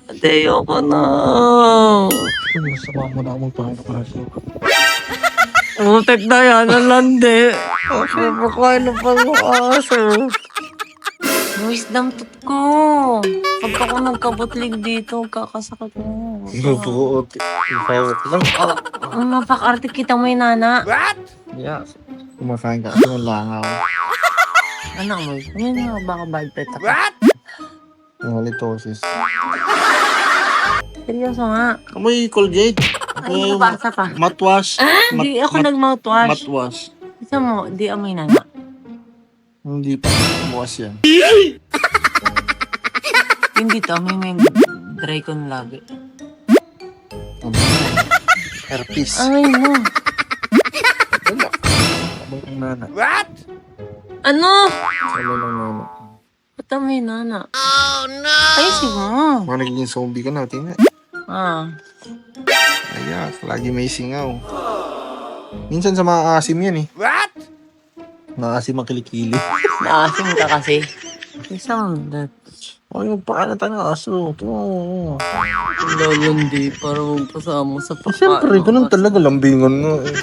Ate, ayoko na. Masama mo na akong pangkaso. Utek na yan, ang landi. Napakain na pa ng aso. Wisdom tooth ko. Pag ako nagkabutlig dito, kakasakit mo. Nabuot. Ipawak lang. Mapakarte kita mo yung nana. Yeah. Kumakain ka kasi ng langaw. Ano mo? Yun nga, baka bad pet ako. Yung halitosis. Seryoso nga. Amoy Colgate. Ay, nabasa pa. Mouthwash. Hindi ako nag-mouthwash. Mouthwash. Isa mo, di amoy nana. Hindi pa. Buwas yan. Hindi to, may dry ko na lagi. Herpes. Amoy mo. Wala. Abang ang nana. Ano? Wala lang nana. Ba't amoy nana? Oh no! Ayusin mo. Mga nagiging zombie ka na. Tingnan. Ah. Ayan. Lagi may singaw. Minsan sa mga asim yan eh. Maasim ang kilikili. Naasim ka kasi. Isang that. Ay, magpakain na tayo ng aso. Ito. Lalandi para magpasama sa pagkain. Siyempre, ganun talaga lambingan nga eh.